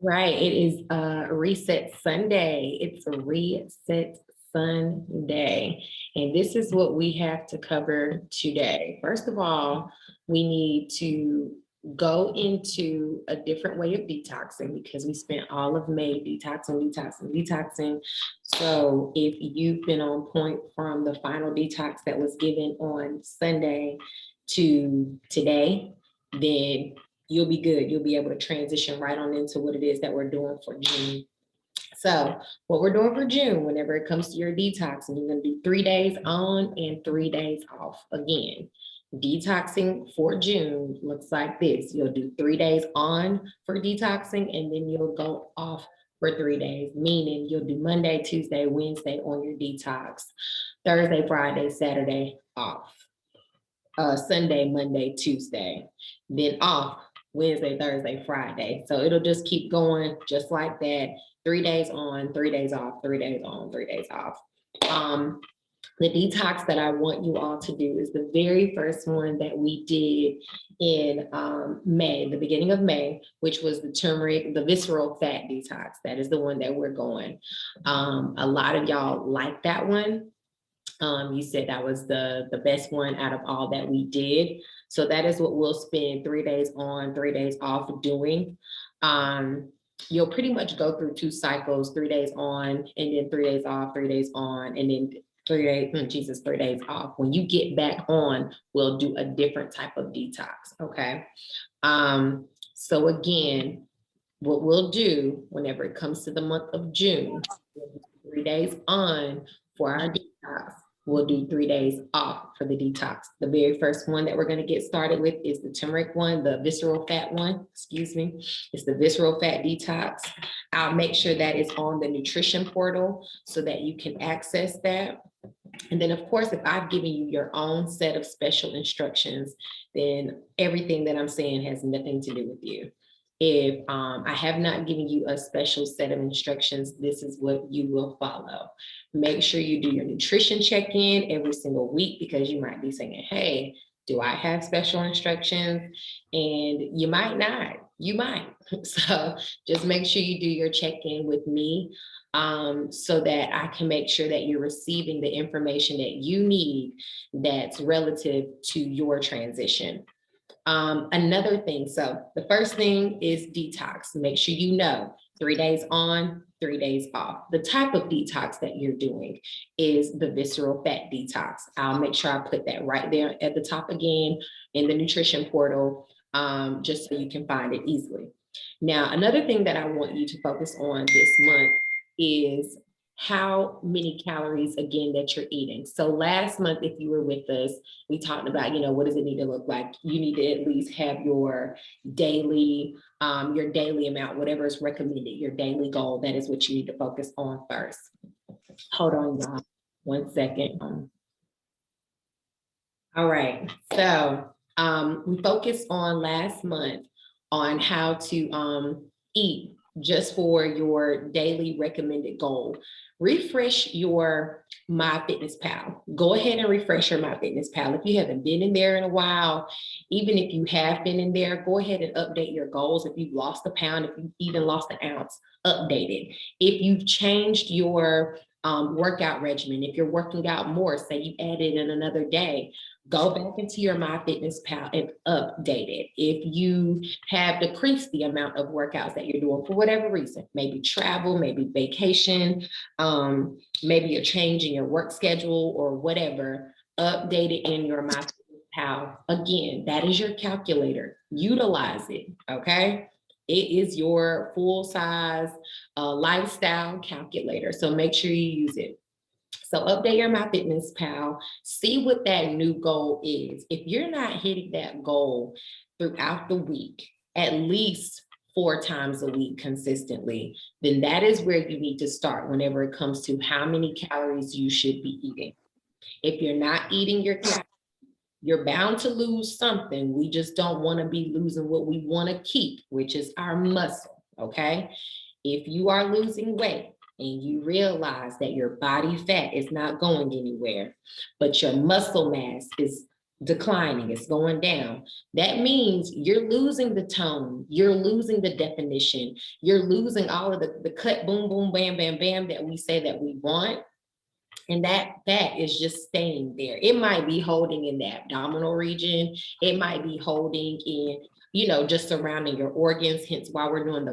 Right. It is Reset Sunday. It's a Reset Sunday. And this is what we have to cover today. First of all, we need to go into a different way of detoxing because we spent all of May detoxing. So if you've been on point from the final detox that was given on Sunday to today, then you'll be good. You'll be able to transition right on into what it is that we're doing for June. So what we're doing for June, whenever it comes to your detox, and you're going to do 3 days on and 3 days off again. Detoxing for June looks like this. You'll do 3 days on for detoxing, and then you'll go off for 3 days, meaning you'll do Monday, Tuesday, Wednesday on your detox, Thursday, Friday, Saturday off, Sunday, Monday, Tuesday, then off Wednesday, Thursday, Friday. So it'll just keep going just like that. 3 days on, 3 days off, 3 days on, 3 days off. The detox that I want you all to do is the very first one that we did in May, the beginning of May, which was the turmeric, the visceral fat detox. That is the one that we're going. A lot of y'all like that one. You said that was the best one out of all that we did. So that is what we'll spend 3 days on, 3 days off doing. You'll pretty much go through 2 cycles, 3 days on, and then 3 days off, 3 days on, and then 3 days, 3 days off. When you get back on, we'll do a different type of detox, okay? So again, what we'll do whenever it comes to the month of June, 3 days on for our detox. We'll do 3 days off for the detox. The very first one that we're going to get started with is the turmeric one, the visceral fat one, excuse me. It's the visceral fat detox. I'll make sure that it's on the nutrition portal so that you can access that. And then, of course, if I've given you your own set of special instructions, then everything that I'm saying has nothing to do with you. If I have not given you a special set of instructions, this is what you will follow. Make sure you do your nutrition check-in every single week because you might be saying, hey, do I have special instructions? And you might not, you might. So just make sure you do your check-in with me so that I can make sure that you're receiving the information that you need that's relative to your transition. Another thing, so the first thing is detox. Make sure you know 3 days on, 3 days off. The type of detox that you're doing is the visceral fat detox. I'll make sure I put that right there at the top again in the nutrition portal, just so you can find it easily. Now, another thing that I want you to focus on this month is how many calories again that you're eating. So last month, if you were with us, we talked about, what does it need to look like? You need to at least have your daily amount, whatever is recommended, your daily goal. That is what you need to focus on first. Hold on, y'all. 1 second. All right. So we focused on last month on how to eat just for your daily recommended goal. Refresh your MyFitnessPal. Go ahead and refresh your MyFitnessPal. If you haven't been in there in a while, even if you have been in there, go ahead and update your goals. If you've lost a pound, if you've even lost an ounce, update it. If you've changed your workout regimen, if you're working out more, say you added in another day, go back into your MyFitnessPal and update it. If you have decreased the amount of workouts that you're doing for whatever reason, maybe travel, maybe vacation, maybe you're changing your work schedule or whatever, update it in your MyFitnessPal. Again, that is your calculator. Utilize it, okay? It is your full size lifestyle calculator. So make sure you use it. So update your MyFitnessPal, see what that new goal is. If you're not hitting that goal throughout the week, at least 4 times a week consistently, then that is where you need to start whenever it comes to how many calories you should be eating. If you're not eating your calories, you're bound to lose something. We just don't want to be losing what we want to keep, which is our muscle, okay? If you are losing weight, and you realize that your body fat is not going anywhere, but your muscle mass is declining, it's going down. That means you're losing the tone, you're losing the definition, you're losing all of the cut, boom, boom, bam, bam, bam that we say that we want. And that fat is just staying there. It might be holding in the abdominal region. It might be holding in, just surrounding your organs. Hence why we're doing the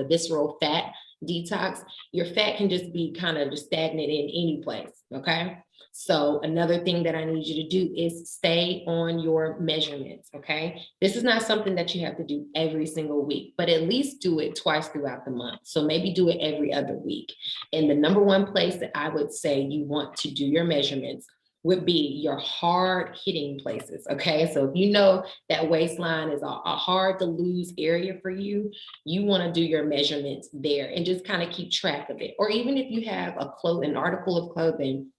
visceral fat detox. Your fat can just be kind of just stagnant in any place. Okay. So another thing that I need you to do is stay on your measurements. Okay. This is not something that you have to do every single week, but at least do it twice throughout the month. So maybe do it every other week. And the number one place that I would say you want to do your measurements would be your hard hitting places. Okay. So if you know that waistline is a hard to lose area for you, you want to do your measurements there and just kind of keep track of it. Or even if you have an article of clothing,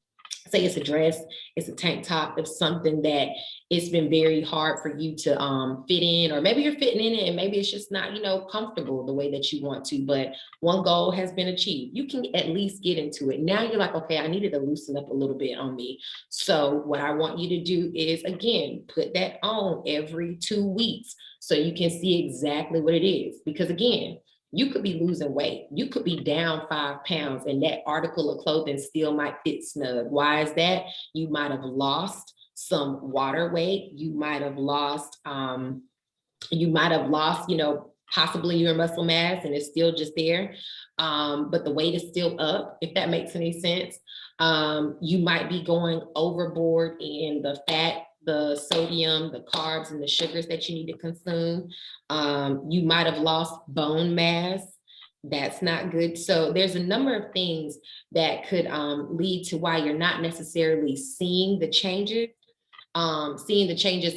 say it's a dress, it's a tank top, it's something that it's been very hard for you to fit in, or maybe you're fitting in it and maybe it's just not, comfortable the way that you want to, but one goal has been achieved. You can at least get into it. Now you're like, okay, I needed to loosen up a little bit on me. So what I want you to do is, again, put that on every 2 weeks so you can see exactly what it is. Because again, you could be losing weight. You could be down 5 pounds and that article of clothing still might fit snug. Why is that? You might have lost some water weight. You might have lost, possibly your muscle mass and it's still just there. But the weight is still up, if that makes any sense. You might be going overboard in the fat, the sodium, the carbs, and the sugars that you need to consume. You might have lost bone mass. That's not good. So there's a number of things that could lead to why you're not necessarily seeing the changes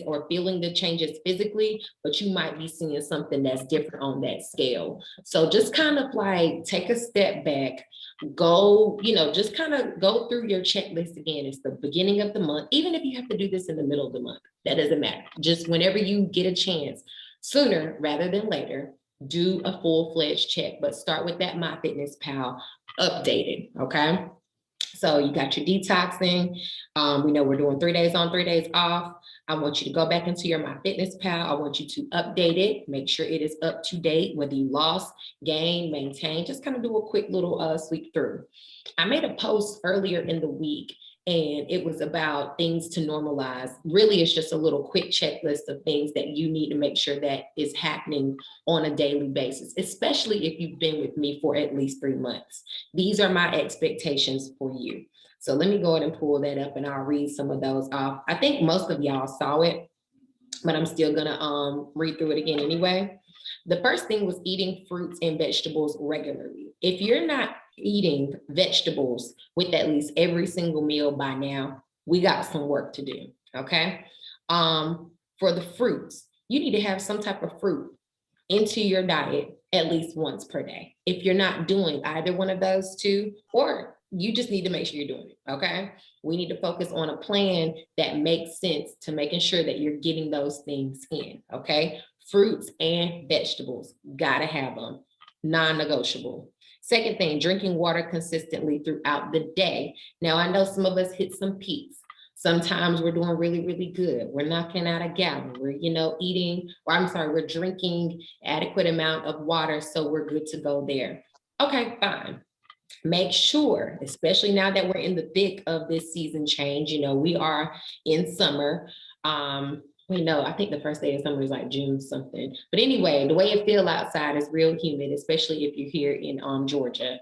or feeling the changes physically, but you might be seeing something that's different on that scale. So just kind of like take a step back, just kind of go through your checklist again. It's the beginning of the month. Even if you have to do this in the middle of the month, that doesn't matter. Just whenever you get a chance, sooner rather than later, do a full-fledged check, but start with that MyFitnessPal updated, okay? So you got your detoxing. We know we're doing 3 days on, 3 days off. I want you to go back into your MyFitnessPal. I want you to update it, make sure it is up to date, whether you lost, gained, maintained, just kind of do a quick little sweep through. I made a post earlier in the week and it was about things to normalize. Really, it's just a little quick checklist of things that you need to make sure that is happening on a daily basis, especially if you've been with me for at least 3 months. These are my expectations for you. So let me go ahead and pull that up and I'll read some of those off. I think most of y'all saw it, but I'm still gonna read through it again anyway. The first thing was eating fruits and vegetables regularly. If you're not eating vegetables with at least every single meal by now, we got some work to do, okay? For the fruits, you need to have some type of fruit into your diet at least once per day. If you're not doing either one of those two, or you just need to make sure you're doing it, okay? We need to focus on a plan that makes sense to making sure that you're getting those things in, okay? Fruits and vegetables, gotta have them, non-negotiable. Second thing, drinking water consistently throughout the day. Now, I know some of us hit some peaks. Sometimes we're doing really, really good. We're knocking out a gallon. We're drinking adequate amount of water, so we're good to go there. Okay, fine. Make sure, especially now that we're in the thick of this season change, we are in summer. I think the first day of summer is like June something. But anyway, the way it feels outside is real humid, especially if you're here in Georgia.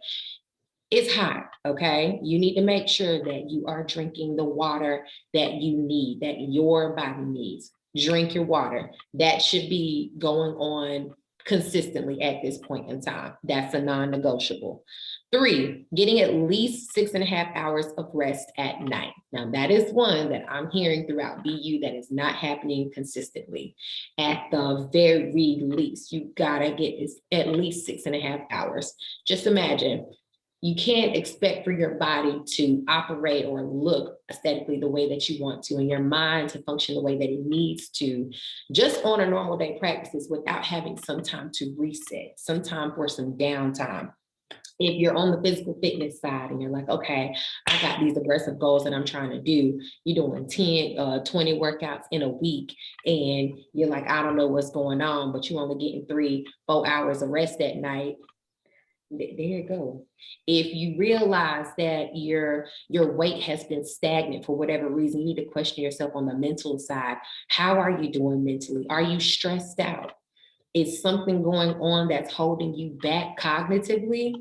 It's hot, okay? You need to make sure that you are drinking the water that you need, that your body needs. Drink your water. That should be going on consistently at this point in time. That's a non-negotiable. 3, getting at least 6.5 hours of rest at night. Now, that is one that I'm hearing throughout BU that is not happening consistently. At the very least, you gotta get at least 6.5 hours. Just imagine, you can't expect for your body to operate or look aesthetically the way that you want to, and your mind to function the way that it needs to, just on a normal day practices without having some time to reset, some time for some downtime. If you're on the physical fitness side and you're like, okay, I got these aggressive goals that I'm trying to do, you're doing 10, 20 workouts in a week, and you're like, I don't know what's going on, but you're only getting 3-4 hours of rest at night. There you go. If you realize that your weight has been stagnant for whatever reason, you need to question yourself on the mental side. How are you doing mentally? Are you stressed out? Is something going on that's holding you back cognitively?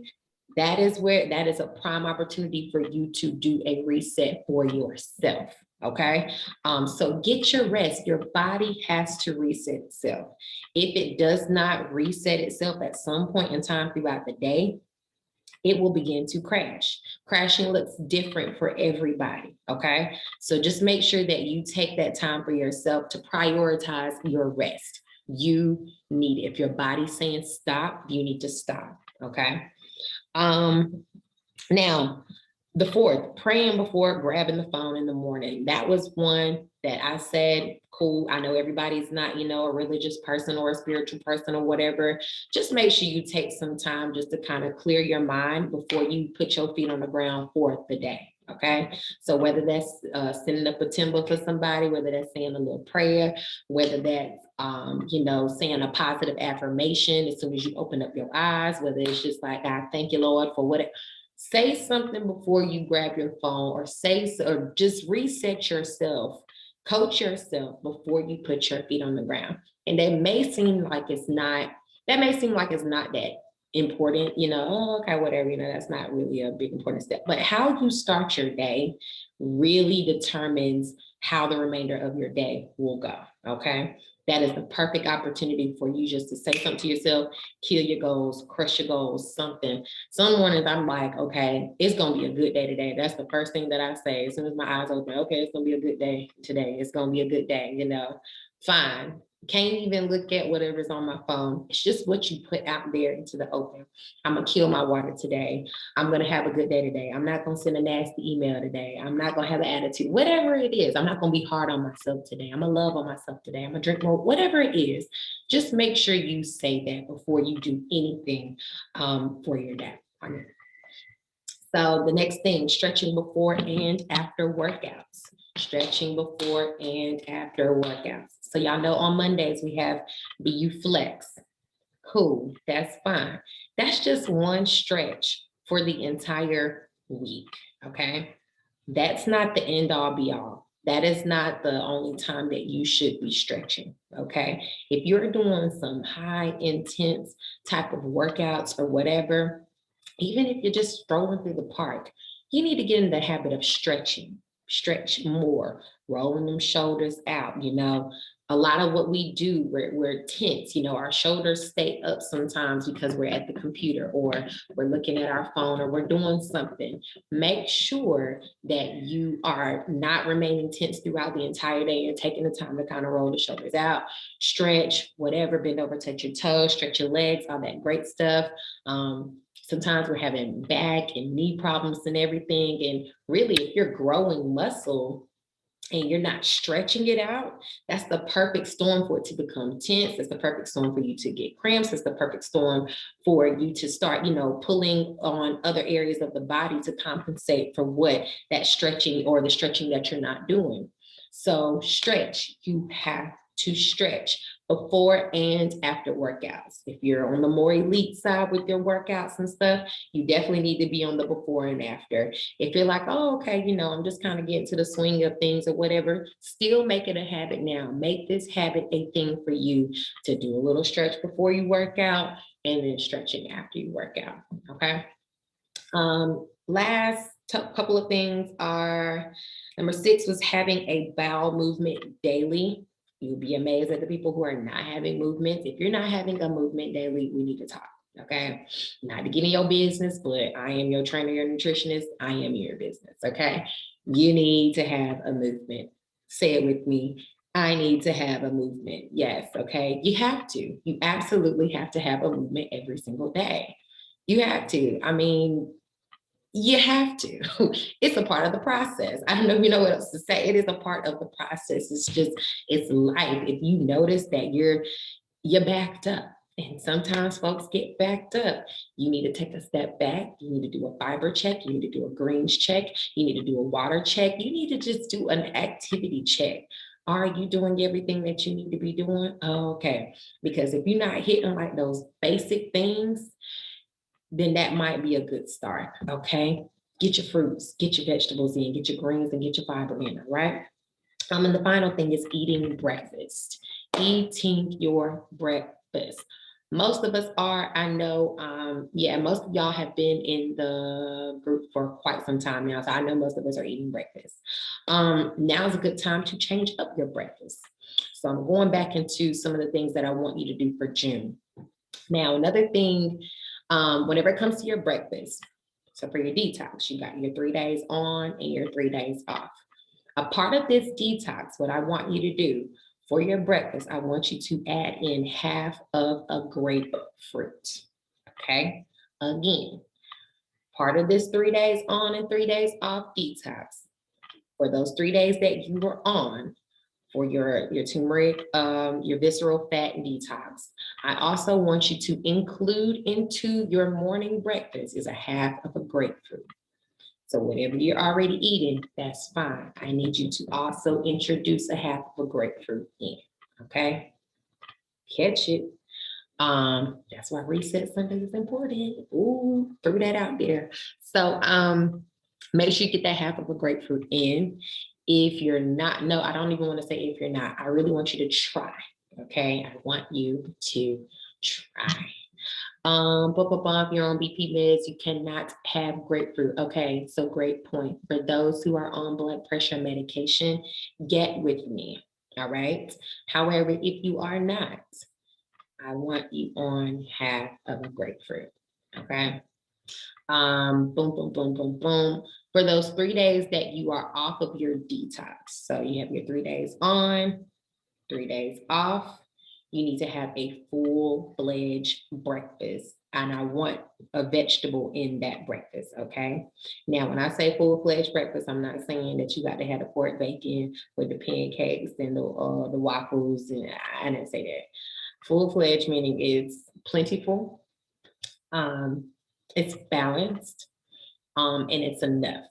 That is a prime opportunity for you to do a reset for yourself. Okay. So get your rest. Your body has to reset itself. If it does not reset itself at some point in time throughout the day, it will begin to crash. Crashing looks different for everybody. Okay. So just make sure that you take that time for yourself to prioritize your rest. You need it. If your body's saying stop, you need to stop. Okay. Now, the fourth, praying before grabbing the phone in the morning. That was one that I said, cool. I know everybody's not, a religious person or a spiritual person or whatever. Just make sure you take some time just to kind of clear your mind before you put your feet on the ground for the day. Okay. So whether that's sending up a timber for somebody, whether that's saying a little prayer, whether that's, saying a positive affirmation as soon as you open up your eyes, whether it's just like, I thank you, Lord, for what say something before you grab your phone, or just reset yourself, coach yourself before you put your feet on the ground. And that may seem like it's not that important, oh, okay, whatever, that's not really a big important step. But how you start your day really determines how the remainder of your day will go. Okay. That is the perfect opportunity for you just to say something to yourself, kill your goals, crush your goals, something. Some mornings I'm like, okay, it's going to be a good day today. That's the first thing that I say. As soon as my eyes open, okay, it's going to be a good day today. It's going to be a good day, fine. Can't even look at whatever's on my phone. It's just what you put out there into the open. I'm going to kill my water today. I'm going to have a good day today. I'm not going to send a nasty email today. I'm not going to have an attitude, whatever it is. I'm not going to be hard on myself today. I'm going to love on myself today. I'm going to drink more, whatever it is. Just make sure you say that before you do anything for your day. So the next thing, stretching before and after workouts. Stretching before and after workouts. So y'all know on Mondays we have BU Flex. Cool, that's fine. That's just one stretch for the entire week, okay? That's not the end all be all. That is not the only time that you should be stretching, okay? If you're doing some high intense type of workouts or whatever, even if you're just strolling through the park, you need to get in the habit of stretching. Stretch more, rolling them shoulders out. A lot of what we do, we're tense. Our shoulders stay up sometimes because we're at the computer or we're looking at our phone or we're doing something. Make sure that you are not remaining tense throughout the entire day. You're taking the time to kind of roll the shoulders out, stretch, whatever, bend over, touch your toes, stretch your legs, all that great stuff. Sometimes we're having back and knee problems and everything. And really, if you're growing muscle and you're not stretching it out, that's the perfect storm for it to become tense. That's the perfect storm for you to get cramps. It's the perfect storm for you to start, pulling on other areas of the body to compensate for what that stretching or the stretching that you're not doing. So stretch, you have to stretch before and after workouts. If you're on the more elite side with your workouts and stuff, you definitely need to be on the before and after. If you're like, oh, okay, I'm just kind of getting to the swing of things or whatever, still make it a habit now. Make this habit a thing for you to do a little stretch before you work out and then stretching after you work out, okay? Last couple of things are, number 6 was having a bowel movement daily. You'll be amazed at the people who are not having movements. If you're not having a movement daily, we need to talk, okay? Not to get in your business, but I am your trainer, your nutritionist. I am your business, okay? You need to have a movement. Say it with me. I need to have a movement. Yes, okay? You have to. You absolutely have to have a movement every single day. You have to. I mean, you have to. It's a part of the process. I don't know if you know what else to say. It is a part of the process. It's life. If you notice that you're backed up, And sometimes folks get backed up. You need to take a step back. You need to do a fiber check. You need to do a greens check. You need to do a water check. You need to just do an activity check. Are you doing everything that you need to be doing? Oh, okay. Because if you're not hitting like those basic things, then that might be a good start. Okay. Get your fruits, get your vegetables in, get your greens, and get your fiber in. All right. And the final thing is eating breakfast. Eating your breakfast. Most of us are, I know, yeah, most of y'all have been in the group for quite some time now. So I know most of us are eating breakfast. Now is a good time to change up your breakfast. So I'm going back into some of the things that I want you to do for June. Now, another thing, whenever it comes to your breakfast, so for your detox, you got your 3 days on and your 3 days off. A part of this detox, what I want you to do for your breakfast, I want you to add in half of a grapefruit. Okay. Again, part of this 3 days on and 3 days off detox. For those 3 days that you were on, for your turmeric, your visceral fat detox, I also want you to include into your morning breakfast is a half of a grapefruit. So whatever you're already eating, that's fine. I need you to also introduce a half of a grapefruit in, okay? Catch it. That's why Reset Sunday is important. Ooh, threw that out there. So make sure you get that half of a grapefruit in. If you're not, no, I don't even want to say if you're not. I really want you to try, okay? I want you to try. If you're on BP meds, you cannot have grapefruit. Okay, so great point. For those who are on blood pressure medication, get with me. All right. However, if you are not, I want you on half of a grapefruit. Okay. Boom, boom, boom, boom, boom. For those 3 days that you are off of your detox, so you have your 3 days on, 3 days off, you need to have a full-fledged breakfast. And I want a vegetable in that breakfast, okay? Now, when I say full-fledged breakfast, I'm not saying that you got to have the pork bacon with the pancakes and the waffles, and I didn't say that. Full-fledged meaning it's plentiful, it's balanced, and it's enough.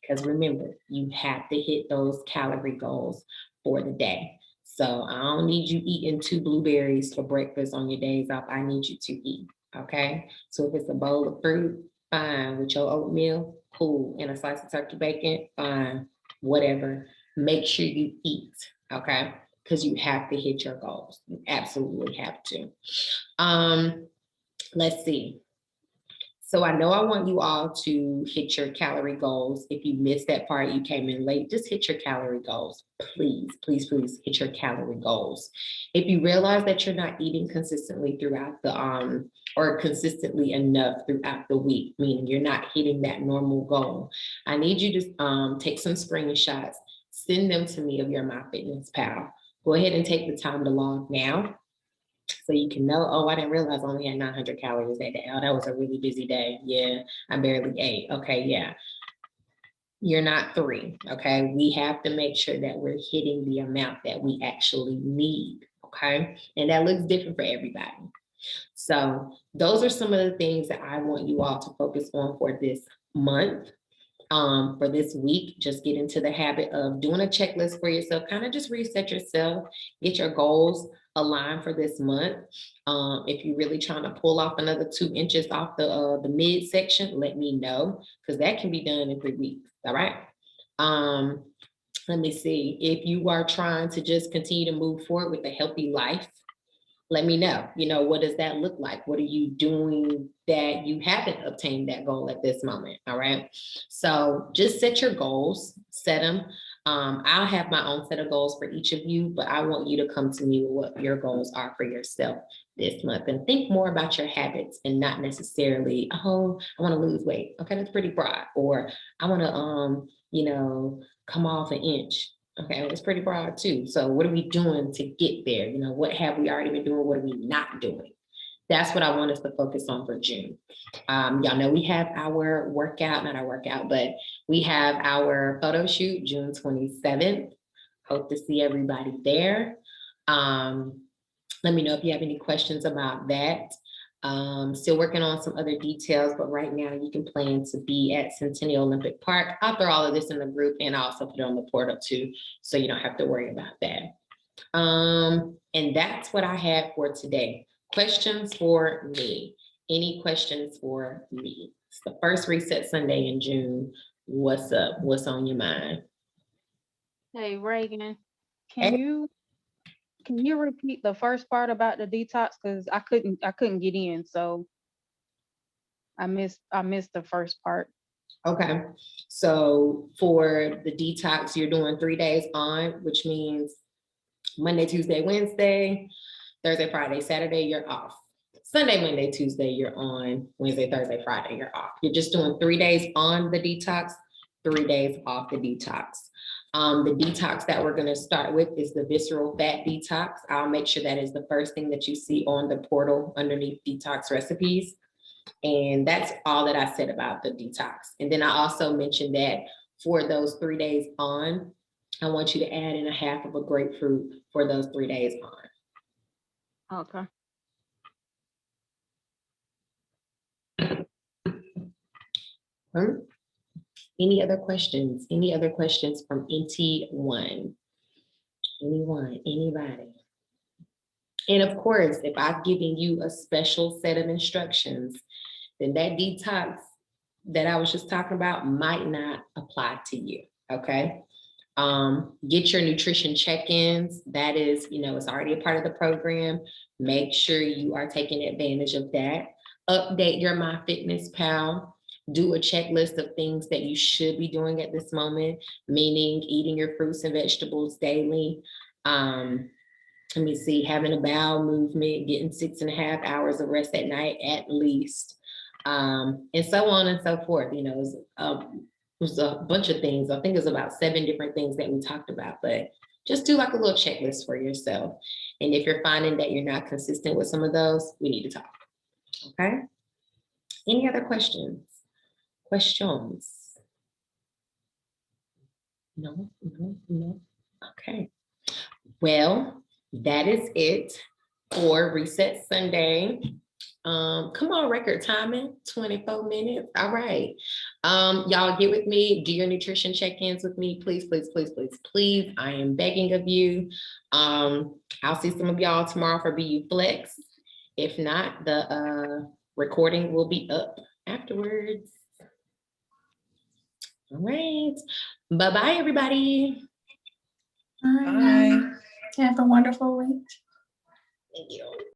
Because remember, you have to hit those calorie goals for the day. So I don't need you eating 2 blueberries for breakfast on your days off. I need you to eat, okay? So if it's a bowl of fruit, fine. With your oatmeal, cool. And a slice of turkey bacon, fine. Whatever. Make sure you eat, okay? Because you have to hit your goals. You absolutely have to. Let's see. So I know I want you all to hit your calorie goals. If you missed that part, you came in late, just hit your calorie goals. Please, please, please hit your calorie goals. If you realize that you're not eating consistently throughout the, or consistently enough throughout the week, meaning you're not hitting that normal goal, I need you to take some screenshots, send them to me of your MyFitnessPal. Go ahead and take the time to log now. So you can know, oh, I didn't realize I only had 900 calories that day. Oh, that was a really busy day. Yeah, I barely ate. Okay, yeah. You're not 3, okay? We have to make sure that we're hitting the amount that we actually need, okay? And that looks different for everybody. So those are some of the things that I want you all to focus on for this month. For this week, just get into the habit of doing a checklist for yourself, kind of just reset yourself, get your goals aligned for this month. If you're really trying to pull off another 2 inches off the midsection, let me know, because that can be done in 3 weeks. All right. Let me see. If you are trying to just continue to move forward with a healthy life, let me know, what does that look like? What are you doing that you haven't obtained that goal at this moment? All right. So just set your goals, set them. I'll have my own set of goals for each of you, but I want you to come to me with what your goals are for yourself this month, and think more about your habits and not necessarily, oh, I want to lose weight. Okay, that's pretty broad. Or I want to, come off an inch. Okay, it's pretty broad too. So what are we doing to get there? What have we already been doing? What are we not doing? That's what I want us to focus on for June. Y'all know we have our workout, not our workout, but we have our photo shoot June 27th. Hope to see everybody there. Let me know if you have any questions about that. Still working on some other details, but right now you can plan to be at Centennial Olympic Park. I'll throw all of this in the group and I'll also put it on the portal too, so you don't have to worry about that. And that's what I had for today. Questions for me? Any questions for me? It's the first Reset Sunday in June. What's up? What's on your mind? Hey Reagan, Hey, can you repeat the first part about the detox? Because I couldn't get in, so I missed the first part. okay. So for the detox, you're doing 3 days on, which means Monday, Tuesday, Wednesday, Thursday, Friday, Saturday, you're off. Sunday, Monday, Tuesday, you're on. Wednesday, Thursday, Friday, you're off. You're just doing 3 days on the detox, 3 days off the detox. The detox that we're going to start with is the visceral fat detox. I'll make sure that is the first thing that you see on the portal underneath detox recipes. And that's all that I said about the detox. And then I also mentioned that for those 3 days on, I want you to add in a half of a grapefruit for those 3 days on. Okay. Any other questions? Any other questions from NT1? Anyone, anybody? And of course, if I've given you a special set of instructions, then that detox that I was just talking about might not apply to you, okay? Get your nutrition check-ins. That is, it's already a part of the program. Make sure you are taking advantage of that. Update your MyFitnessPal. Do a checklist of things that you should be doing at this moment, meaning eating your fruits and vegetables daily. Let me see, having a bowel movement, getting 6.5 hours of rest at night at least, and so on and so forth. It was a bunch of things. I think it's about 7 different things that we talked about, but just do like a little checklist for yourself. And if you're finding that you're not consistent with some of those, we need to talk. Okay. Any other questions? Questions? No, no, no. Okay. Well, that is it for Reset Sunday. Come on, record timing, 24 minutes. All right. Y'all get with me, do your nutrition check-ins with me, please, please, please, please, please. I am begging of you. I'll see some of y'all tomorrow for BU Flex. If not, the recording will be up afterwards. All right. Bye-bye, everybody. All right. Bye. Have a wonderful week. Thank you.